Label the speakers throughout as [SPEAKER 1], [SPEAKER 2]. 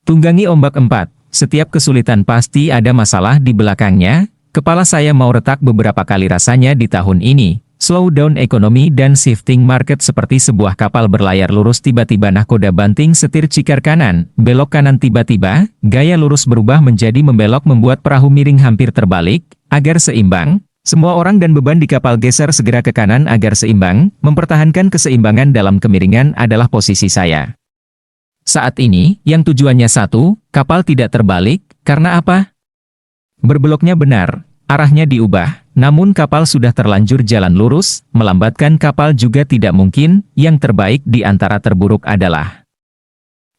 [SPEAKER 1] Tunggangi ombak 4. Setiap kesulitan pasti ada masalah di belakangnya. Kepala saya mau retak beberapa kali rasanya di tahun ini. Slow down ekonomi dan shifting market seperti sebuah kapal berlayar lurus tiba-tiba nahkoda banting setir cikar kanan, belok kanan tiba-tiba, gaya lurus berubah menjadi membelok membuat perahu miring hampir terbalik, agar seimbang. Semua orang dan beban di kapal geser segera ke kanan agar seimbang, mempertahankan keseimbangan dalam kemiringan adalah posisi saya. Saat ini, yang tujuannya satu, kapal tidak terbalik, karena apa? Berbeloknya benar, arahnya diubah, namun kapal sudah terlanjur jalan lurus, melambatkan kapal juga tidak mungkin, yang terbaik di antara terburuk adalah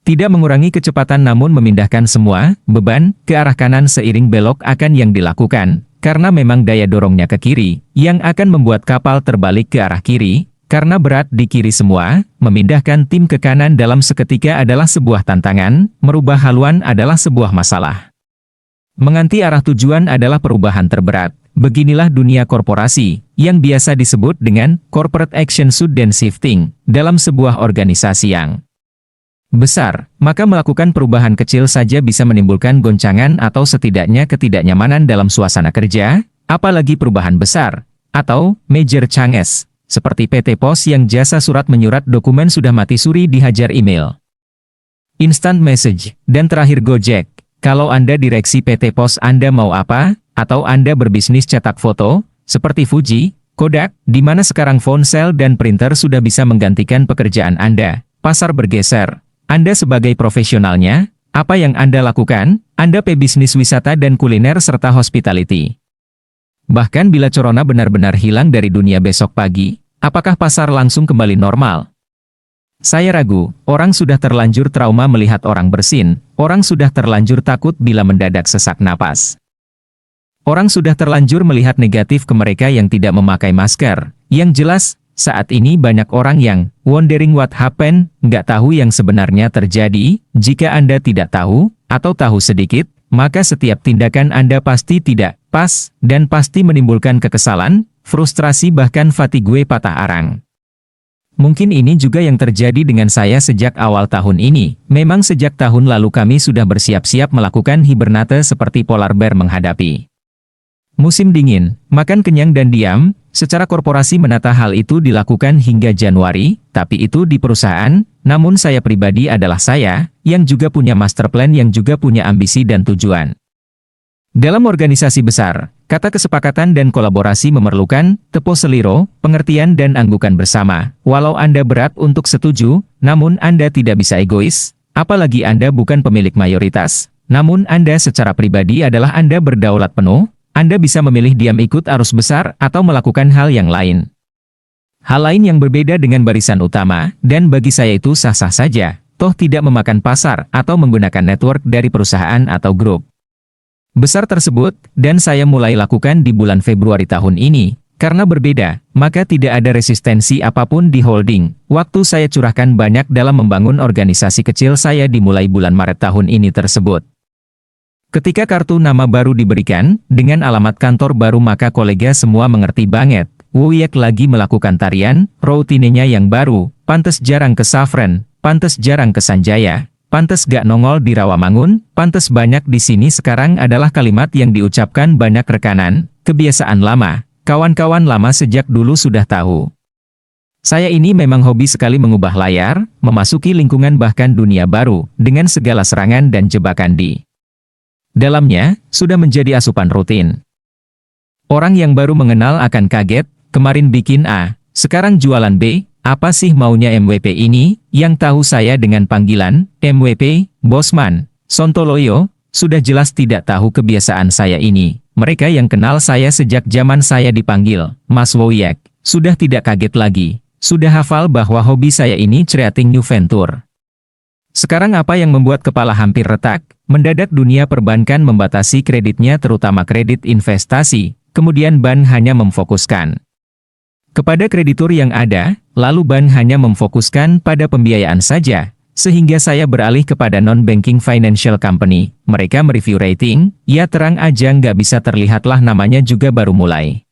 [SPEAKER 1] tidak mengurangi kecepatan namun memindahkan semua beban ke arah kanan seiring belok akan yang dilakukan, karena memang daya dorongnya ke kiri, yang akan membuat kapal terbalik ke arah kiri. Karena berat di kiri semua, memindahkan tim ke kanan dalam seketika adalah sebuah tantangan, merubah haluan adalah sebuah masalah. Mengganti arah tujuan adalah perubahan terberat. Beginilah dunia korporasi, yang biasa disebut dengan corporate action sudden shifting, dalam sebuah organisasi yang besar, maka melakukan perubahan kecil saja bisa menimbulkan goncangan atau setidaknya ketidaknyamanan dalam suasana kerja, apalagi perubahan besar, atau major changes. Seperti PT Pos yang jasa surat menyurat dokumen sudah mati suri dihajar email, instant message, dan terakhir Gojek. Kalau Anda direksi PT Pos Anda mau apa? Atau Anda berbisnis cetak foto, seperti Fuji, Kodak, di mana sekarang ponsel dan printer sudah bisa menggantikan pekerjaan Anda. Pasar bergeser. Anda sebagai profesionalnya, apa yang Anda lakukan? Anda pebisnis wisata dan kuliner serta hospitality. Bahkan bila corona benar-benar hilang dari dunia besok pagi, apakah pasar langsung kembali normal? Saya ragu, orang sudah terlanjur trauma melihat orang bersin, orang sudah terlanjur takut bila mendadak sesak napas. Orang sudah terlanjur melihat negatif ke mereka yang tidak memakai masker. Yang jelas, saat ini banyak orang yang wondering what happened, nggak tahu yang sebenarnya terjadi. Jika Anda tidak tahu, atau tahu sedikit, maka setiap tindakan Anda pasti tidak pas, dan pasti menimbulkan kekesalan, frustrasi bahkan fatigue patah arang. Mungkin ini juga yang terjadi dengan saya sejak awal tahun ini. Memang sejak tahun lalu kami sudah bersiap-siap melakukan hibernate seperti polar bear menghadapi musim dingin, makan kenyang dan diam. Secara korporasi menata hal itu dilakukan hingga Januari, tapi itu di perusahaan, namun saya pribadi adalah saya, yang juga punya master plan yang juga punya ambisi dan tujuan. Dalam organisasi besar, kata kesepakatan dan kolaborasi memerlukan tepo seliro, pengertian dan anggukan bersama. Walau Anda berat untuk setuju, namun Anda tidak bisa egois, apalagi Anda bukan pemilik mayoritas, namun Anda secara pribadi adalah Anda berdaulat penuh, Anda bisa memilih diam ikut arus besar atau melakukan hal yang lain. Hal lain yang berbeda dengan barisan utama, dan bagi saya itu sah-sah saja, toh tidak memakan pasar atau menggunakan network dari perusahaan atau grup besar tersebut, dan saya mulai lakukan di bulan Februari tahun ini. Karena berbeda, maka tidak ada resistensi apapun di holding. Waktu saya curahkan banyak dalam membangun organisasi kecil saya dimulai bulan Maret tahun ini tersebut. Ketika kartu nama baru diberikan, dengan alamat kantor baru maka kolega semua mengerti banget. Wuyek lagi melakukan tarian, rutinenya yang baru, pantes jarang ke Safran, pantes jarang ke Sanjaya. Pantes gak nongol di Rawamangun, pantes banyak di sini sekarang adalah kalimat yang diucapkan banyak rekanan, kebiasaan lama, kawan-kawan lama sejak dulu sudah tahu. Saya ini memang hobi sekali mengubah layar, memasuki lingkungan bahkan dunia baru, dengan segala serangan dan jebakan di dalamnya, sudah menjadi asupan rutin. Orang yang baru mengenal akan kaget, kemarin bikin A, sekarang jualan B. Apa sih maunya MWP ini, yang tahu saya dengan panggilan, MWP, Bosman, Sontoloyo, sudah jelas tidak tahu kebiasaan saya ini. Mereka yang kenal saya sejak zaman saya dipanggil, Mas Wuyek, sudah tidak kaget lagi, sudah hafal bahwa hobi saya ini creating new venture. Sekarang apa yang membuat kepala hampir retak? Mendadak dunia perbankan membatasi kreditnya terutama kredit investasi, kemudian bank hanya memfokuskan kepada kreditur yang ada, lalu bank hanya memfokuskan pada pembiayaan saja, sehingga saya beralih kepada non-banking financial company. Mereka mereview rating, ya terang aja nggak bisa terlihatlah namanya juga baru mulai.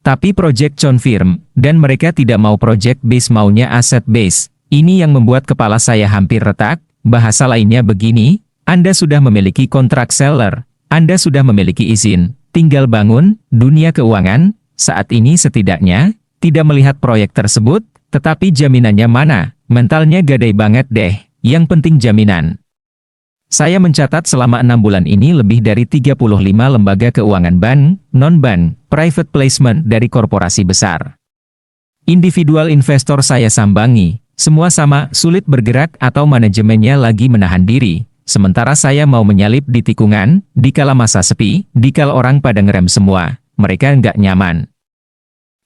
[SPEAKER 1] Tapi project confirm, dan mereka tidak mau project base maunya asset base. Ini yang membuat kepala saya hampir retak, bahasa lainnya begini, Anda sudah memiliki kontrak seller, Anda sudah memiliki izin, tinggal bangun, dunia keuangan, saat ini setidaknya, tidak melihat proyek tersebut, tetapi jaminannya mana, mentalnya gadai banget deh, yang penting jaminan. Saya mencatat selama 6 bulan ini lebih dari 35 lembaga keuangan bank, non-bank, private placement dari korporasi besar. Individual investor saya sambangi, semua sama, sulit bergerak atau manajemennya lagi menahan diri, sementara saya mau menyalip di tikungan, dikala masa sepi, dikala orang pada ngerem semua, mereka nggak nyaman.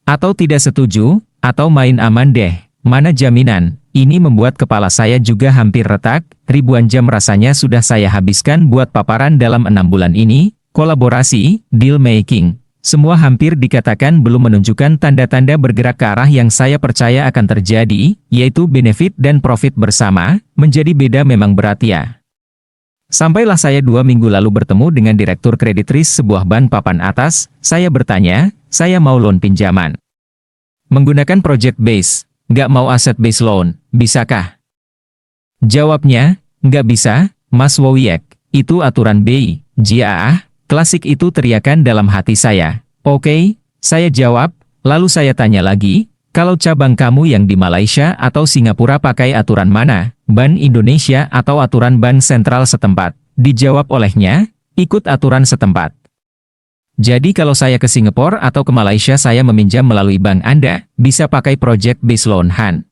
[SPEAKER 1] Atau tidak setuju, atau main aman deh, mana jaminan? Ini membuat kepala saya juga hampir retak, ribuan jam rasanya sudah saya habiskan buat paparan dalam 6 bulan ini, kolaborasi, deal making. Semua hampir dikatakan belum menunjukkan tanda-tanda bergerak ke arah yang saya percaya akan terjadi, yaitu benefit dan profit bersama, menjadi beda memang berat ya. Sampailah saya 2 minggu lalu bertemu dengan direktur kredit risk sebuah bank papan atas, saya bertanya, saya mau loan pinjaman. Menggunakan project base. Nggak mau asset based loan, bisakah? Jawabnya, nggak bisa, Mas Wowiek, itu aturan BI, JAA, klasik itu teriakan dalam hati saya. Oke, saya jawab, lalu saya tanya lagi, kalau cabang kamu yang di Malaysia atau Singapura pakai aturan mana, Bank Indonesia atau aturan bank sentral setempat? Dijawab olehnya, ikut aturan setempat. Jadi kalau saya ke Singapura atau ke Malaysia saya meminjam melalui bank Anda, bisa pakai project based loan Han.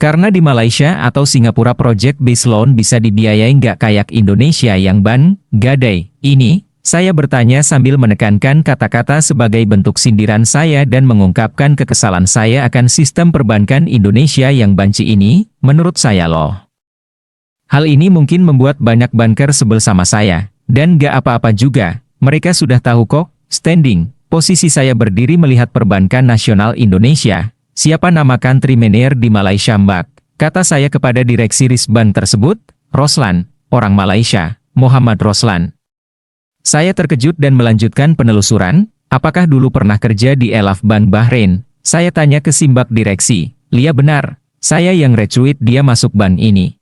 [SPEAKER 1] Karena di Malaysia atau Singapura project based loan bisa dibiayai nggak kayak Indonesia yang bank, gadai. Ini, saya bertanya sambil menekankan kata-kata sebagai bentuk sindiran saya dan mengungkapkan kekesalan saya akan sistem perbankan Indonesia yang banci ini, menurut saya loh. Hal ini mungkin membuat banyak banker sebel sama saya, dan nggak apa-apa juga. Mereka sudah tahu kok, standing, posisi saya berdiri melihat perbankan nasional Indonesia, siapa nama country manager di Malaysia Mbak, kata saya kepada direksi risk bank tersebut, Roslan, orang Malaysia, Muhammad Roslan. Saya terkejut dan melanjutkan penelusuran, apakah dulu pernah kerja di Elaf Bank Bahrain, saya tanya ke simbak direksi, Lia benar, saya yang recruit dia masuk bank ini.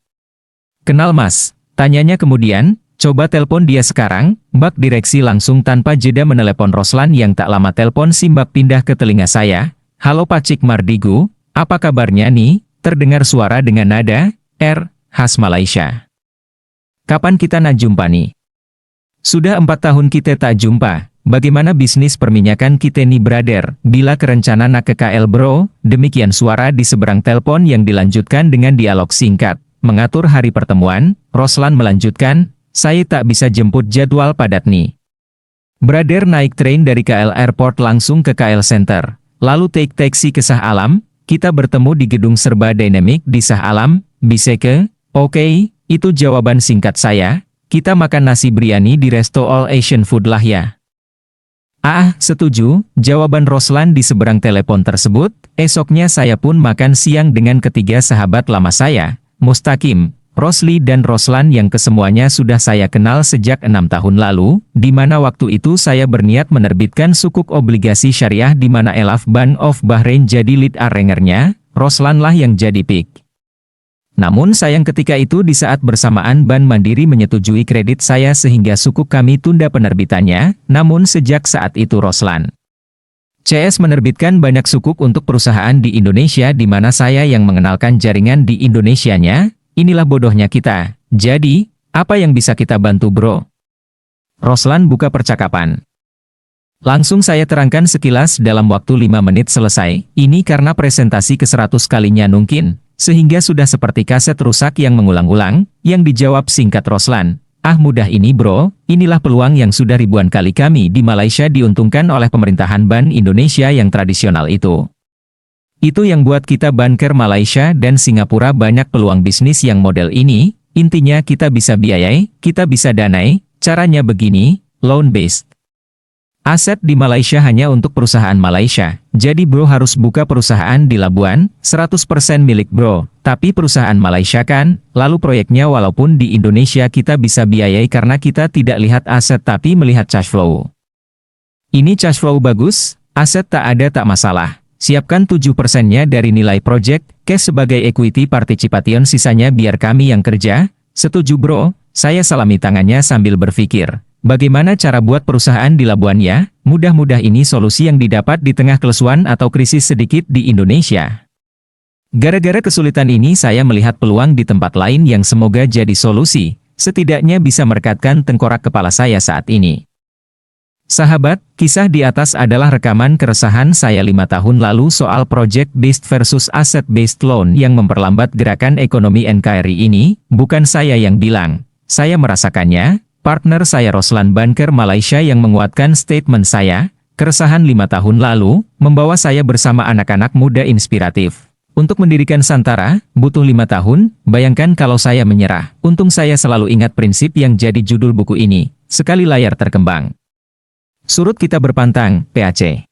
[SPEAKER 1] Kenal mas, tanyanya kemudian, coba telepon dia sekarang, Mbak direksi langsung tanpa jeda menelepon Roslan yang tak lama telepon simbak pindah ke telinga saya. Halo Pak Cik Mardigu, apa kabarnya nih? Terdengar suara dengan nada, khas Malaysia. Kapan kita nak jumpa nih? Sudah 4 tahun kita tak jumpa, bagaimana bisnis perminyakan kita nih brother? Bila kerencana nak ke KL bro, demikian suara di seberang telepon yang dilanjutkan dengan dialog singkat. Mengatur hari pertemuan, Roslan melanjutkan, saya tak bisa jemput jadwal padat nih. Brother naik train dari KL Airport langsung ke KL Center, lalu take taxi ke Shah Alam, kita bertemu di gedung serba dynamic di Shah Alam, bisa ke? Oke, itu jawaban singkat saya, kita makan nasi biryani di resto All Asian Food lah ya. Setuju, jawaban Roslan di seberang telepon tersebut. Esoknya saya pun makan siang dengan ketiga sahabat lama saya, Mustaqim, Rosli dan Roslan yang kesemuanya sudah saya kenal sejak 6 tahun lalu, di mana waktu itu saya berniat menerbitkan sukuk obligasi syariah di mana Elaf Bank of Bahrain jadi lead arrangernya, Roslan lah yang jadi pick. Namun sayang ketika itu di saat bersamaan Bank Mandiri menyetujui kredit saya sehingga sukuk kami tunda penerbitannya, namun sejak saat itu Roslan CS menerbitkan banyak sukuk untuk perusahaan di Indonesia di mana saya yang mengenalkan jaringan di Indonesianya. Inilah bodohnya kita. Jadi, apa yang bisa kita bantu bro? Roslan buka percakapan. Langsung saya terangkan sekilas dalam waktu 5 menit selesai. Ini karena presentasi ke-100 kalinya mungkin, sehingga sudah seperti kaset rusak yang mengulang-ulang, yang dijawab singkat Roslan. Mudah ini bro, inilah peluang yang sudah ribuan kali kami di Malaysia diuntungkan oleh pemerintahan Bank Indonesia yang tradisional itu. Itu yang buat kita banker Malaysia dan Singapura banyak peluang bisnis yang model ini, intinya kita bisa biayai, kita bisa danai, caranya begini, loan based. Aset di Malaysia hanya untuk perusahaan Malaysia, jadi bro harus buka perusahaan di Labuan, 100% milik bro, tapi perusahaan Malaysia kan, lalu proyeknya walaupun di Indonesia kita bisa biayai karena kita tidak lihat aset tapi melihat cash flow. Ini cash flow bagus, aset tak ada tak masalah. Siapkan 7%-nya dari nilai project, cash sebagai equity participation, sisanya biar kami yang kerja. Setuju bro, saya salami tangannya sambil berpikir. Bagaimana cara buat perusahaan di Labuan ya? Mudah-mudah ini solusi yang didapat di tengah kelesuan atau krisis sedikit di Indonesia. Gara-gara kesulitan ini saya melihat peluang di tempat lain yang semoga jadi solusi. Setidaknya bisa merekatkan tengkorak kepala saya saat ini. Sahabat, kisah di atas adalah rekaman keresahan saya 5 tahun lalu soal project-based versus asset-based loan yang memperlambat gerakan ekonomi NKRI ini. Bukan saya yang bilang, saya merasakannya. Partner saya Roslan Banker Malaysia yang menguatkan statement saya. Keresahan 5 tahun lalu, membawa saya bersama anak-anak muda inspiratif. Untuk mendirikan Santara, butuh 5 tahun, bayangkan kalau saya menyerah. Untung saya selalu ingat prinsip yang jadi judul buku ini, sekali layar terkembang. Surut kita berpantang, PAC.